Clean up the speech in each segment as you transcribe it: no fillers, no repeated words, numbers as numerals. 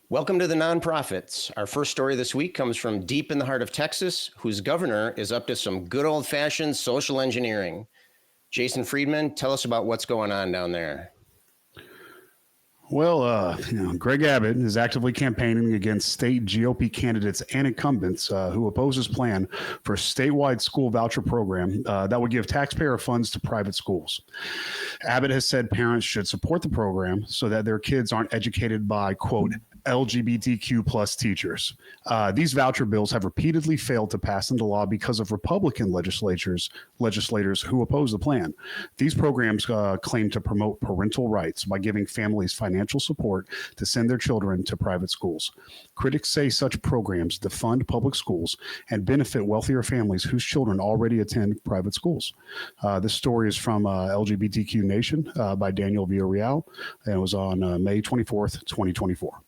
Welcome to the Nonprofits. Our first story this week comes from deep in the heart of Texas, whose governor is up to some good old-fashioned social engineering. Jason Friedman, tell us about what's going on down there. Well, Greg Abbott is actively campaigning against state GOP candidates and incumbents who oppose his plan for a statewide school voucher program that would give taxpayer funds to private schools. Abbott has said parents should support the program so that their kids aren't educated by, quote, LGBTQ plus teachers. These voucher bills have repeatedly failed to pass into law because of Republican legislators who oppose the plan. These programs claim to promote parental rights by giving families financial support to send their children to private schools. Critics say such programs defund public schools and benefit wealthier families whose children already attend private schools. This story is from LGBTQ Nation by Daniel Villarreal, and it was on May 24th, 2024.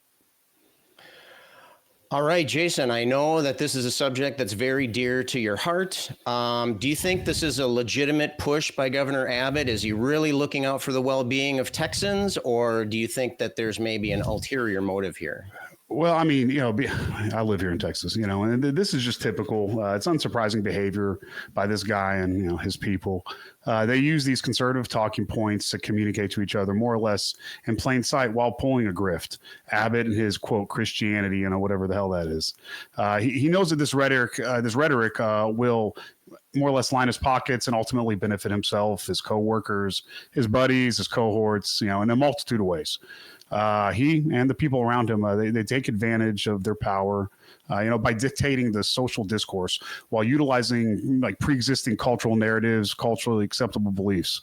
All right, Jason, I know that this is a subject that's very dear to your heart. Do you think this is a legitimate push by Governor Abbott? Is he really looking out for the well-being of Texans, or do you think that there's maybe an ulterior motive here? Well, I mean, I live here in Texas, and this is just typical. It's unsurprising behavior by this guy and, his people. They use these conservative talking points to communicate to each other more or less in plain sight while pulling a grift. Abbott and his, quote, Christianity, whatever the hell that is. He knows that this rhetoric will more or less line his pockets and ultimately benefit himself, his coworkers, his buddies, his cohorts, in a multitude of ways. He and the people around him, they take advantage of their power, by dictating the social discourse while utilizing like pre-existing cultural narratives, culturally acceptable beliefs.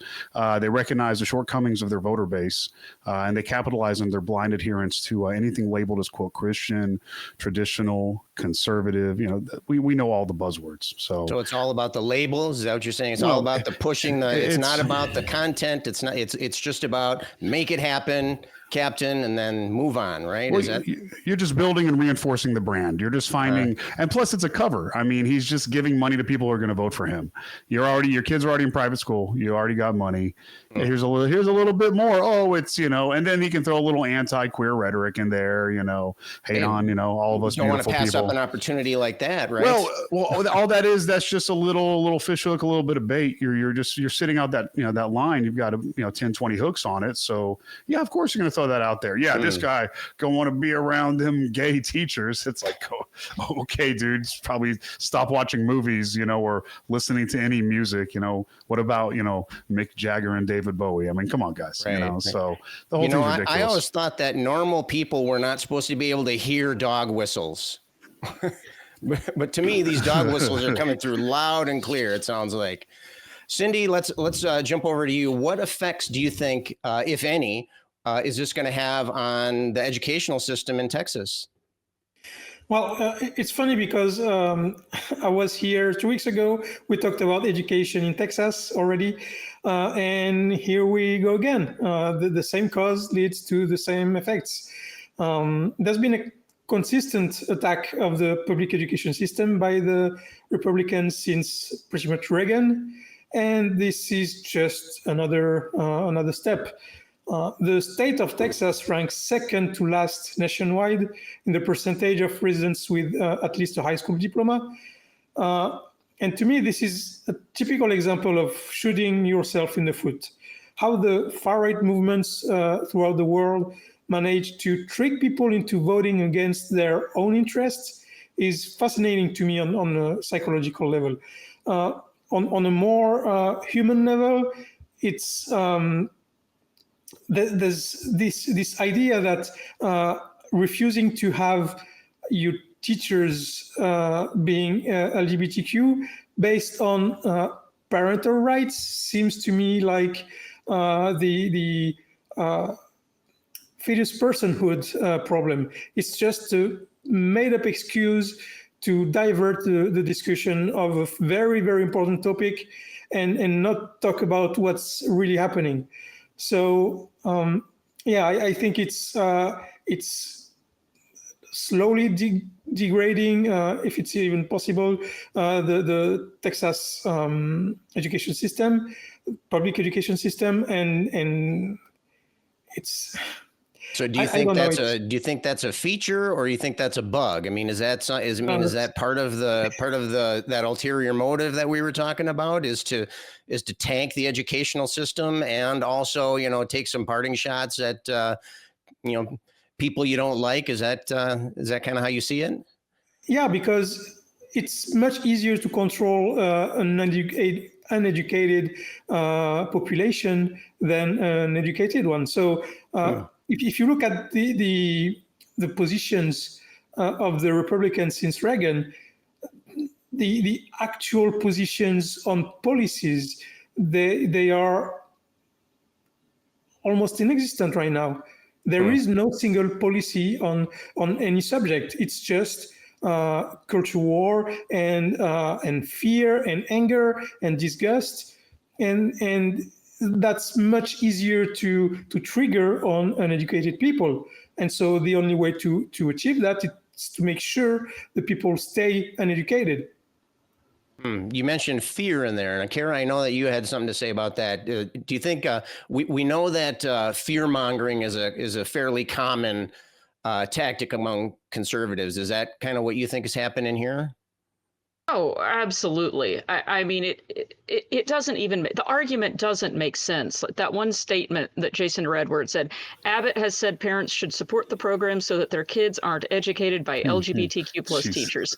They recognize the shortcomings of their voter base, and they capitalize on their blind adherence to anything labeled as, quote, Christian, traditional, conservative. We know all the buzzwords. So it's all about the labels. Is that what you're saying? It's all about the pushing. It's not about the content. It's not. It's just about make it happen, Captain, and then move on, right? Well, you're just building and reinforcing the brand. You're just finding, and plus it's a cover. I mean, he's just giving money to people who are going to vote for him. Your kids are already in private school. You already got money. Here's a little bit more. Oh, it's, and then he can throw a little anti-queer rhetoric in there, hate on, all of us don't beautiful want to pass people. Up an opportunity like that, right? Well, all that's just a little fish hook, a little bit of bait. You're sitting out that, that line. You've got 10, 20 hooks on it. So yeah, of course you're going to throw that out there. Yeah, this guy don't want to be around them gay teachers. It's like, oh, okay, dude, probably stop watching movies, or listening to any music. What about Mick Jagger and David Bowie? I mean, come on, guys. Right. So the whole thing's ridiculous. I always thought that normal people were not supposed to be able to hear dog whistles. But to me, these dog whistles are coming through loud and clear. It sounds like. Cindy, let's jump over to you. What effects do you think, if any, is this going to have on the educational system in Texas? Well, it's funny because I was here 2 weeks ago. We talked about education in Texas already. And here we go again. The same cause leads to the same effects. There's been a consistent attack of the public education system by the Republicans since pretty much Reagan. And this is just another step. The state of Texas ranks second to last nationwide in the percentage of residents with at least a high school diploma. And to me, this is a typical example of shooting yourself in the foot. How the far-right movements throughout the world manage to trick people into voting against their own interests is fascinating to me on a psychological level. On a more human level, it's there's this idea that refusing to have your teachers being LGBTQ based on parental rights seems to me like the fetus personhood problem. It's just a made-up excuse to divert the discussion of a very, very important topic and not talk about what's really happening. So I think it's slowly degrading, if it's even possible, the Texas education system, public education system, and it's. So do you I think don't know. do you think that's a feature, or you think that's a bug? I mean, is that is that part of that ulterior motive that we were talking about, is to tank the educational system, and also, you know, take some parting shots at you know, people you don't like? Is that kind of how you see it? Yeah, because it's much easier to control an uneducated population than an educated one. So if you look at the positions of the Republicans since Reagan, the actual positions on policies, they are almost inexistent right now. There is no single policy on any subject. It's just culture war and fear and anger and disgust, and that's much easier to trigger on uneducated people. And so the only way to achieve that is to make sure the people stay uneducated. You mentioned fear in there, and Kara, I know that you had something to say about that. Do you think we know that fear mongering is a fairly common tactic among conservatives? Is that kind of what you think is happening here? Oh, absolutely. I mean, it doesn't even, the argument doesn't make sense. Like that one statement that Jason read where it said, Abbott has said parents should support the program so that their kids aren't educated by LGBTQ plus teachers.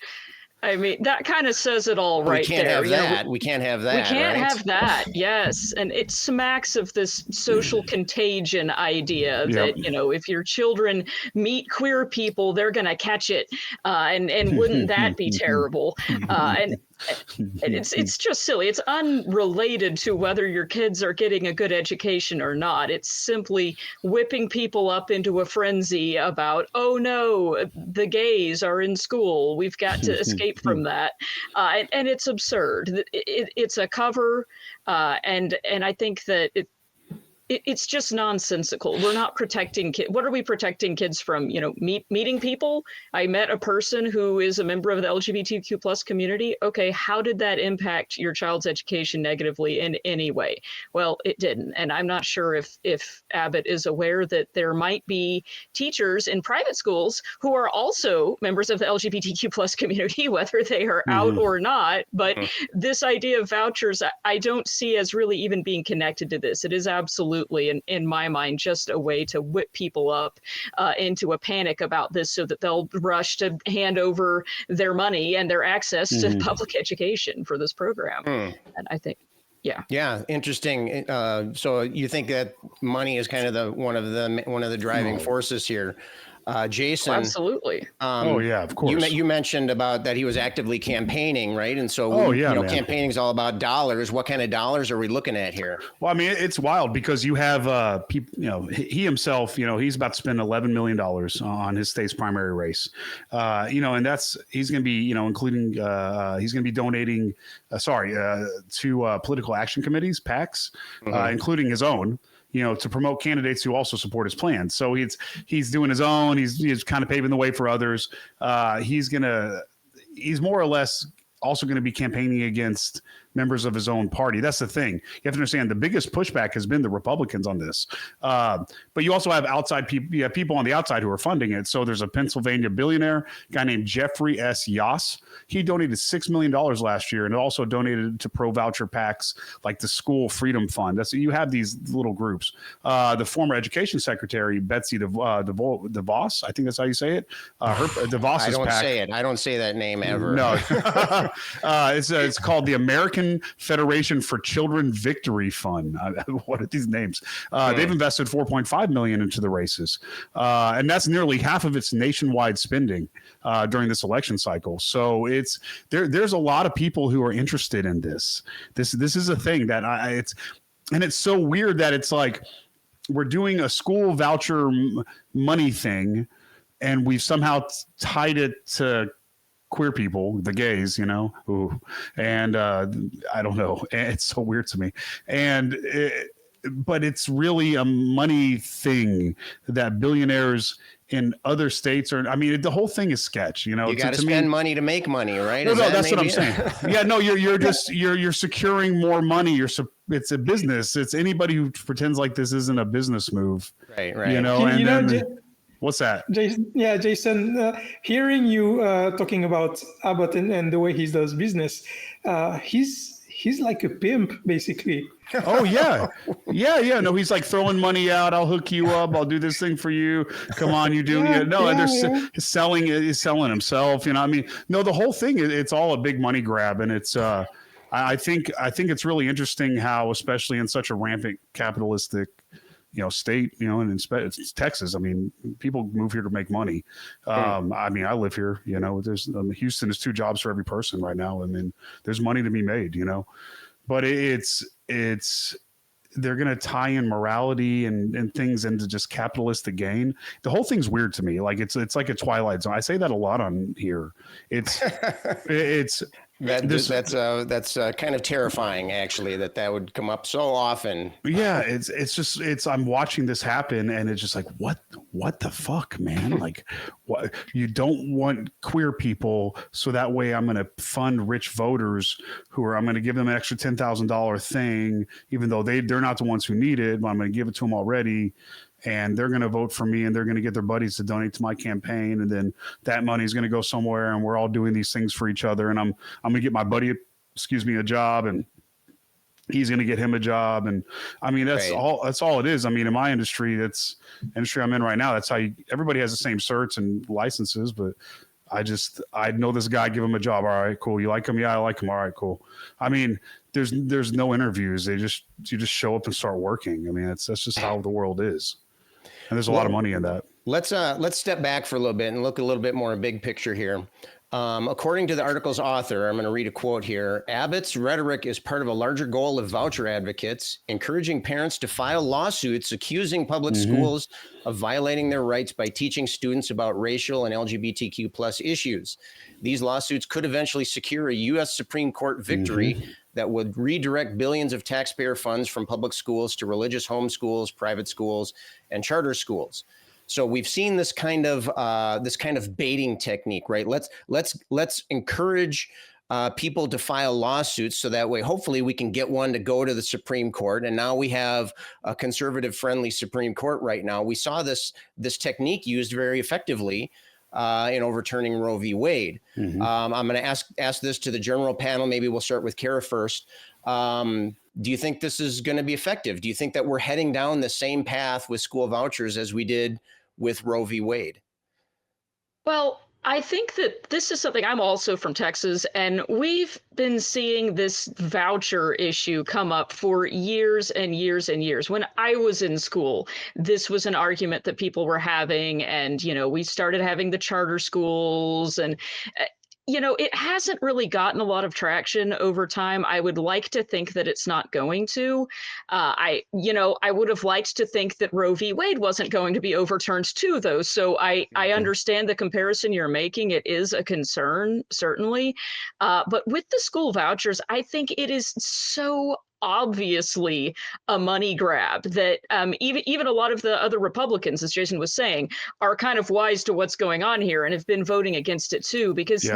I mean, that kind of says it all right there. We can't have that. We can't right? have that. Yes. And it smacks of this social contagion idea that, you know, if your children meet queer people, they're going to catch it. And wouldn't that be terrible? And it's just silly. It's unrelated to whether your kids are getting a good education or not. It's simply whipping people up into a frenzy about, oh no, the gays are in school. We've got to escape from that. And it's absurd. It's a cover. And I think that it's just nonsensical. We're not protecting kids. What are we protecting kids from? You know, meeting people. I met a person who is a member of the LGBTQ plus community. Okay, how did that impact your child's education negatively in any way? Well, it didn't. And I'm not sure if Abbott is aware that there might be teachers in private schools who are also members of the LGBTQ plus community, whether they are out or not. But this idea of vouchers, I don't see as really even being connected to this. It is absolutely, in my mind, just a way to whip people up into a panic about this so that they'll rush to hand over their money and their access to public education for this program. And I think, yeah, interesting. So you think that money is kind of one of the driving forces here? Jason. Absolutely. Oh yeah, of course. You mentioned about that he was actively campaigning, right? And so, campaigning is all about dollars. What kind of dollars are we looking at here? Well, I mean, it's wild because you have people. You know, he himself. You know, he's about to spend $11 million on his state's primary race. You know, and he's going to be, you know, including he's going to be donating. To political action committees, PACs, including his own. You know, to promote candidates who also support his plan. So he's doing his own. He's kind of paving the way for others. He's more or less also going to be campaigning against members of his own party. That's the thing. You have to understand the biggest pushback has been the Republicans on this. But you also have outside people, you have people on the outside who are funding it. So there's a Pennsylvania billionaire, guy named Jeffrey S. Yass. He donated $6 million last year and also donated to pro-voucher PACs like the School Freedom Fund. You have these little groups. The former education secretary, Betsy DeVos, I think that's how you say it. DeVos's I don't PAC. say it. I don't say that name ever. No. It's called the American Federation for Children Victory Fund. What are these names? They've invested $4.5 million into the races, and that's nearly half of its nationwide spending during this election cycle. So there's a lot of people who are interested in this. This is a thing that it's so weird that it's like we're doing a school voucher money thing, and we've somehow tied it to queer people, the gays, you know, and I don't know. It's so weird to me. And but it's really a money thing that billionaires in other states are. I mean, the whole thing is sketch. You know, you got to spend money to make money, right? No, that's what I'm saying. Yeah, no, you're securing more money. It's a business. It's anybody who pretends like this isn't a business move. Right. You know, what's that? Jason, hearing you talking about Abbott and the way he does business, he's like a pimp, basically. Oh yeah. No, he's like throwing money out. I'll hook you up. I'll do this thing for you. Come on, you do. He's selling himself. You know, I mean, no, the whole thing, it's all a big money grab, and it's. I think it's really interesting how, especially in such a rampant capitalistic, state, and it's Texas. I mean, people move here to make money. I mean, I live here. There's Houston is 2 jobs for every person right now. I mean, there's money to be made. But they're going to tie in morality and things into just capitalistic gain. The whole thing's weird to me. Like it's like a Twilight Zone. I say that a lot on here. It's that's kind of terrifying, actually, that would come up so often. Yeah, it's I'm watching this happen, and it's just like, what the fuck, man? Like, what, you don't want queer people, so that way I'm going to fund rich voters I'm going to give them an extra $10,000 thing, even though they're not the ones who need it, but I'm going to give it to them already. And they're going to vote for me, and they're going to get their buddies to donate to my campaign. And then that money is going to go somewhere, and we're all doing these things for each other. And I'm going to get my buddy, a job, and he's going to get him a job. And I mean, that's all it is. I mean, in my industry, that's industry I'm in right now. That's how everybody has the same certs and licenses, but I know this guy, give him a job. All right, cool. You like him? Yeah, I like him. All right, cool. I mean, there's no interviews. You just show up and start working. I mean, that's just how the world is. And there's a lot of money in that. Let's step back for a little bit and look a little bit more big picture here. According to the article's author, I'm going to read a quote here. Abbott's rhetoric is part of a larger goal of voucher advocates, encouraging parents to file lawsuits accusing public schools of violating their rights by teaching students about racial and LGBTQ plus issues. These lawsuits could eventually secure a U.S. Supreme Court victory that would redirect billions of taxpayer funds from public schools to religious homeschools, private schools, and charter schools. So we've seen this kind of baiting technique, right? Let's encourage people to file lawsuits, so that way, hopefully, we can get one to go to the Supreme Court. And now we have a conservative-friendly Supreme Court right now. We saw this technique used very effectively in overturning Roe v. Wade. I'm going to ask this to the general panel. Maybe we'll start with Kara first. Do you think this is going to be effective? Do you think that we're heading down the same path with school vouchers as we did with Roe v. Wade? Well, I think that this is something. I'm also from Texas, and we've been seeing this voucher issue come up for years and years and years. When I was in school, this was an argument that people were having, and, we started having the charter schools, and it hasn't really gotten a lot of traction over time. I would like to think that it's not going to. I would have liked to think that Roe v. Wade wasn't going to be overturned too, though. So I understand the comparison you're making. It is a concern, certainly. But with the school vouchers, I think it is so obviously a money grab that even a lot of the other Republicans, as Jason was saying, are kind of wise to what's going on here and have been voting against it too, because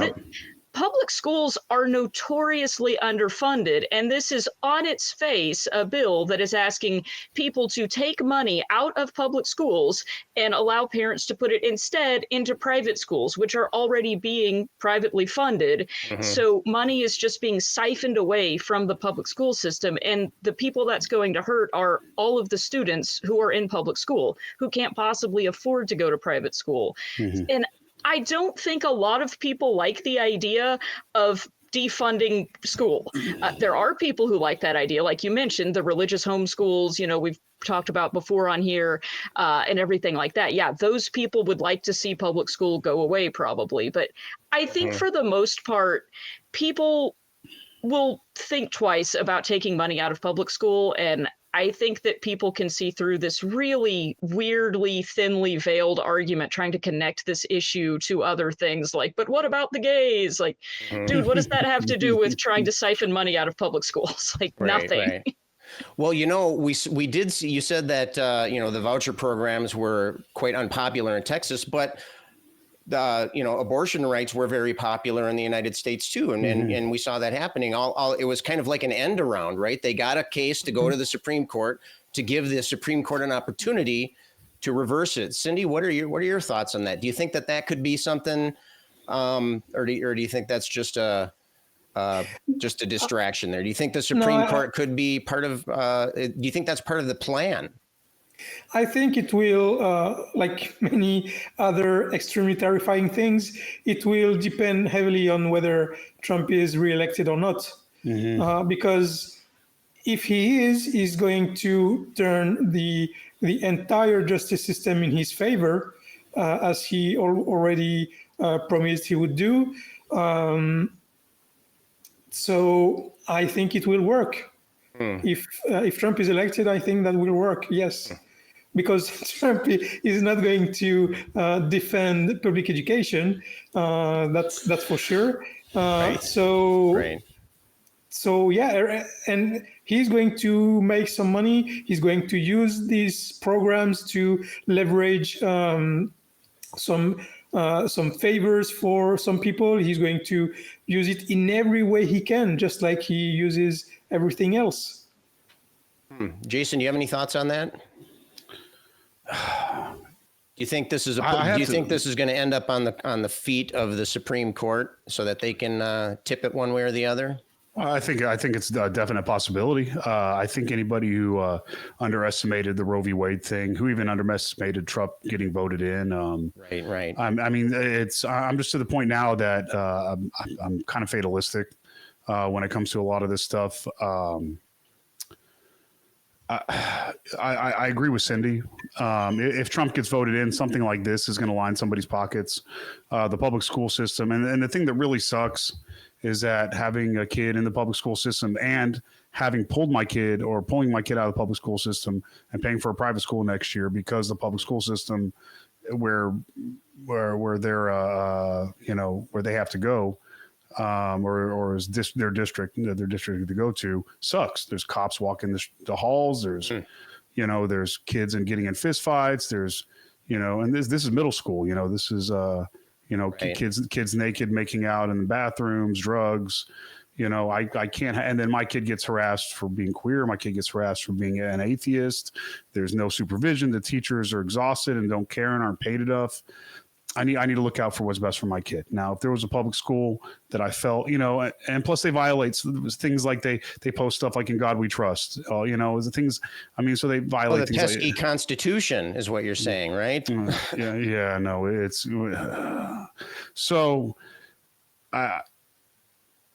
public schools are notoriously underfunded, and this is on its face a bill that is asking people to take money out of public schools and allow parents to put it instead into private schools, which are already being privately funded. So money is just being siphoned away from the public school system, and the people that's going to hurt are all of the students who are in public school who can't possibly afford to go to private school. And I don't think a lot of people like the idea of defunding school. There are people who like that idea, like you mentioned, the religious homeschools, we've talked about before on here, and everything like that. Yeah, those people would like to see public school go away probably. But I think for the most part, people will think twice about taking money out of public school. And I think that people can see through this really weirdly thinly veiled argument trying to connect this issue to other things like, but what about the gays? Like, dude, what does that have to do with trying to siphon money out of public schools? Like, nothing. Well, we did see, you said that, the voucher programs were quite unpopular in Texas, but abortion rights were very popular in the United States too. And we saw that happening. It was kind of like an end around, right? They got a case to go to the Supreme Court to give the Supreme Court an opportunity to reverse it. Cindy, what are your thoughts on that? Do you think that could be something, or do you think that's just a distraction there? Do you think the Supreme Court could be part of, do you think that's part of the plan? I think it will, like many other extremely terrifying things, it will depend heavily on whether Trump is reelected or not. Because if he is, he's going to turn the entire justice system in his favor, as he already promised he would do. So I think it will work. If Trump is elected, I think that will work. Yes, because Trump is not going to defend public education. That's for sure. Right. So yeah, and he's going to make some money. He's going to use these programs to leverage some favors for some people. He's going to use it in every way he can, just like he uses everything else. Jason, do you have any thoughts on that? Do you think this is this is going to end up on the feet of the Supreme Court so that they can tip it one way or the other? I think it's a definite possibility. I think anybody who underestimated the Roe v. Wade thing, who even underestimated Trump getting voted in. Right. I'm just to the point now that I'm kind of fatalistic when it comes to a lot of this stuff. I agree with Cindy. If Trump gets voted in, something like this is going to line somebody's pockets. The public school system, and the thing that really sucks is that having a kid in the public school system and having pulling my kid out of the public school system and paying for a private school next year because the public school system where they're where they have to go or is their district to go to sucks. There's cops walking the halls. There's there's kids getting in fist fights. There's and this is middle school. This is right. kids naked making out in the bathrooms, drugs. I can't. And then my kid gets harassed for being queer. My kid gets harassed for being an atheist. There's no supervision. The teachers are exhausted and don't care and aren't paid enough. I need to look out for what's best for my kid. Now, if there was a public school that I felt, and plus they violate things like they post stuff like "In God We Trust," the things. So they violate the pesky Constitution is what you're saying, right? Yeah. No, it's so.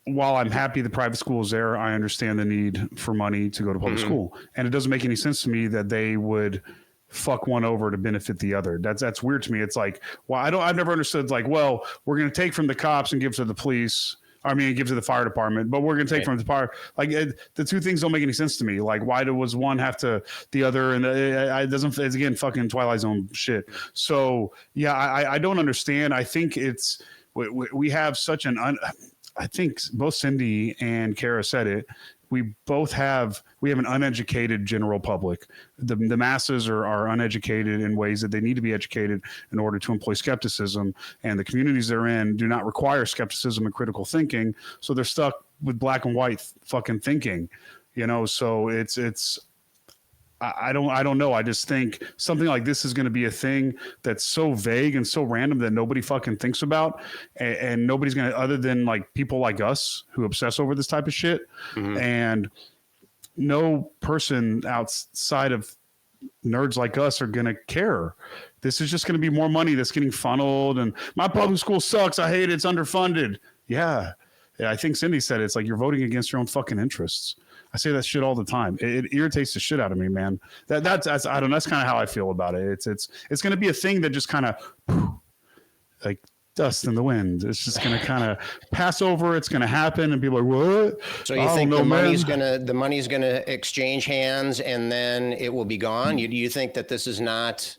While I'm happy the private school is there, I understand the need for money to go to public school, and it doesn't make any sense to me that they would fuck one over to benefit the other. That's weird to me. It's like, well, I've never understood we're going to take from the cops and give to the police. Give to the fire department, but we're going to take from the fire. The two things don't make any sense to me. Why does one have to the other? And it doesn't. It's again fucking Twilight Zone shit. So yeah, I don't understand. I think we have such I think both Cindy and Kara said it. We have an uneducated general public. The masses are uneducated in ways that they need to be educated in order to employ skepticism. And the communities they're in do not require skepticism and critical thinking. So they're stuck with black and white fucking thinking, so it's, I don't know. I just think something like this is going to be a thing that's so vague and so random that nobody fucking thinks about. And nobody's going to, other than people like us who obsess over this type of shit. And no person outside of nerds like us are going to care. This is just going to be more money that's getting funneled. And my public school sucks. I hate it. It's underfunded. Yeah. I think Cindy said it's like you're voting against your own fucking interests. I say that shit all the time. It irritates the shit out of me, man. That's I don't know. That's kind of how I feel about it. It's going to be a thing that just kind of like dust in the wind. It's just going to kind of pass over. It's going to happen, and people are what? So you think the money's going to exchange hands, and then it will be gone? Do you think that this is not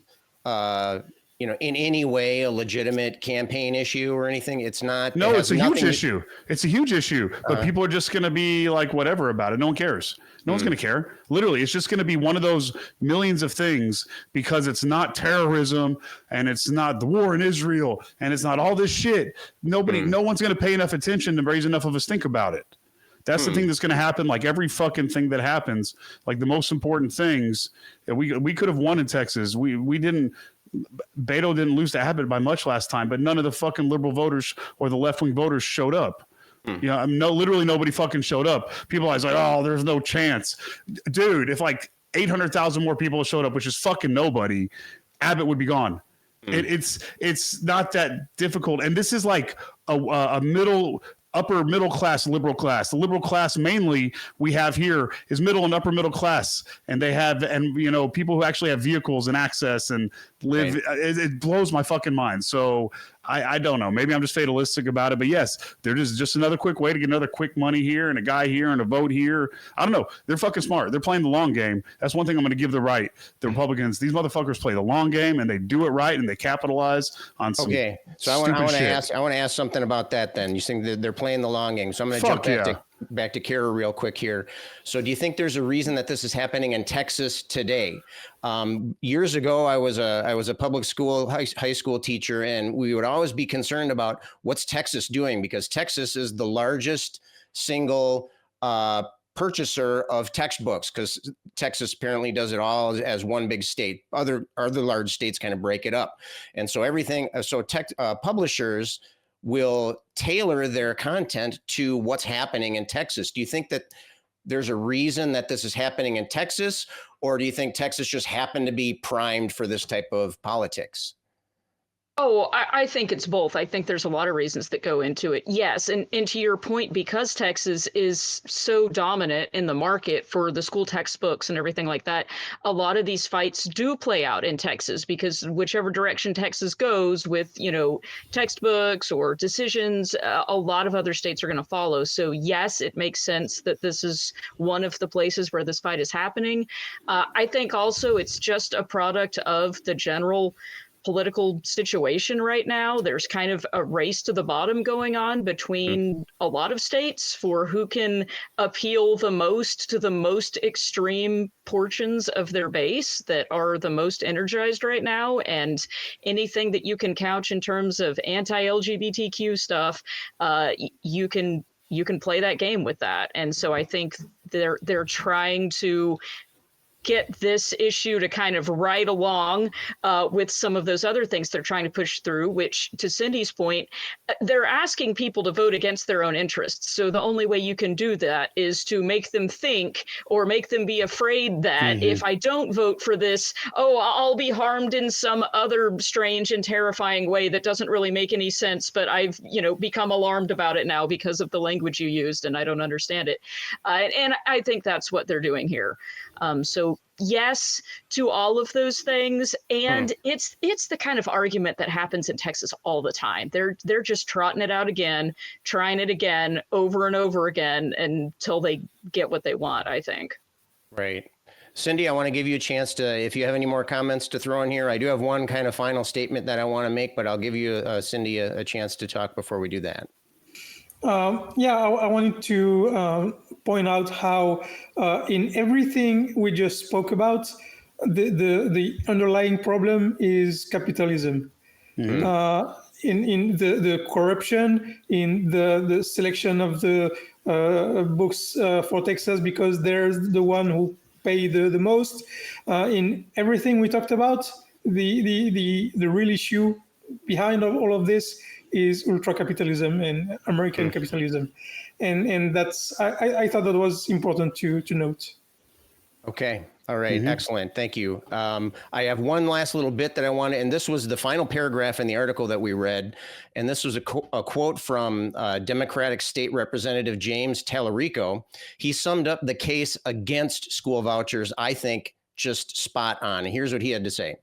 in any way a legitimate campaign issue or anything? It's not. No, it's a huge to- issue. It's a huge issue, but people are just going to be like whatever about it. No one cares. No one's going to care. Literally, it's just going to be one of those millions of things because it's not terrorism and it's not the war in Israel and it's not all this shit. No one's going to pay enough attention to raise enough of a stink about it. That's the thing that's going to happen. Like every fucking thing that happens, like the most important things that we could have won in Texas. We didn't. Beto didn't lose to Abbott by much last time, but none of the fucking liberal voters or the left-wing voters showed up. Literally nobody fucking showed up. People are like, oh, there's no chance. Dude, if like 800,000 more people showed up, which is fucking nobody, Abbott would be gone. It's not that difficult. And this is like a upper middle class, liberal class. The liberal class mainly we have here is middle and upper middle class. And they have, people who actually have vehicles and access and live. Right. It blows my fucking mind. So I don't know. Maybe I'm just fatalistic about it. But yes, they're just another quick way to get another quick money here and a guy here and a vote here. I don't know. They're fucking smart. They're playing the long game. That's one thing I'm going to give the Republicans. These motherfuckers play the long game and they do it right and they capitalize on some. Okay, so I want to ask something about that. Then you think that they're playing the long game. So I'm going to jump back to Kara real quick here. So do you think there's a reason that this is happening in Texas today? Years ago, I was a public school high school teacher, and we would always be concerned about what's Texas doing, because Texas is the largest single purchaser of textbooks, because Texas apparently does it all as one big state. Other large states kind of break it up, and so publishers will tailor their content to what's happening in Texas. Do you think that there's a reason that this is happening in Texas, or do you think Texas just happened to be primed for this type of politics? Oh, I think it's both. I think there's a lot of reasons that go into it. Yes. And to your point, because Texas is so dominant in the market for the school textbooks and everything like that, a lot of these fights do play out in Texas, because whichever direction Texas goes with, textbooks or decisions, a lot of other states are going to follow. So yes, it makes sense that this is one of the places where this fight is happening. I think also it's just a product of the general political situation right now. There's kind of a race to the bottom going on between a lot of states for who can appeal the most to the most extreme portions of their base that are the most energized right now. And anything that you can couch in terms of anti-LGBTQ stuff, you can play that game with that. And so I think they're trying to get this issue to kind of ride along with some of those other things they're trying to push through, which, to Cindy's point, they're asking people to vote against their own interests. So the only way you can do that is to make them think or make them be afraid that if I don't vote for this, I'll be harmed in some other strange and terrifying way that doesn't really make any sense, but I've, become alarmed about it now because of the language you used and I don't understand it. And I think that's what they're doing here. So yes to all of those things, and it's the kind of argument that happens in Texas all the time. They're just trotting it out again, trying it again, over and over again until they get what they want, I think. Right. Cindy, I want to give you a chance to, if you have any more comments to throw in here. I do have one kind of final statement that I want to make, but I'll give you, Cindy, a chance to talk before we do that. I wanted to point out how in everything we just spoke about, the underlying problem is capitalism. In the corruption, in the selection of the books for Texas, because there's the one who pay the most. In everything we talked about, the real issue behind all of this is ultra capitalism and American capitalism, and that's I thought that was important to note. Okay. All right. Excellent. Thank you. I have one last little bit that I want to, and this was the final paragraph in the article that we read. And this was a quote from Democratic State Representative James Tallarico. He summed up the case against school vouchers, I think, just spot on. Here's what he had to say.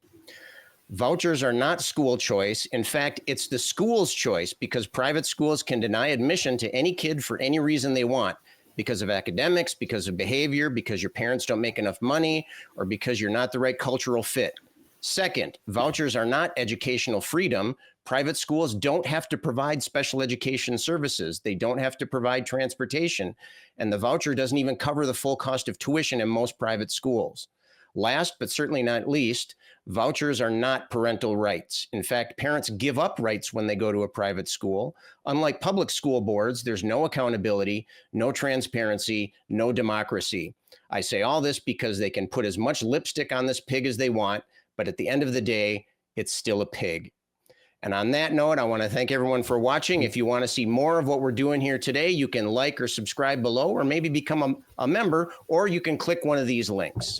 Vouchers are not school choice. In fact, it's the school's choice, because private schools can deny admission to any kid for any reason they want, because of academics, because of behavior, because your parents don't make enough money, or because you're not the right cultural fit. Second, vouchers are not educational freedom. Private schools don't have to provide special education services. They don't have to provide transportation. And the voucher doesn't even cover the full cost of tuition in most private schools. Last, but certainly not least, vouchers are not parental rights. In fact, parents give up rights when they go to a private school. Unlike public school boards, there's no accountability, no transparency, no democracy. I say all this because they can put as much lipstick on this pig as they want, but at the end of the day, it's still a pig. And on that note, I want to thank everyone for watching. If you want to see more of what we're doing here today, you can like or subscribe below, or maybe become a member, or you can click one of these links.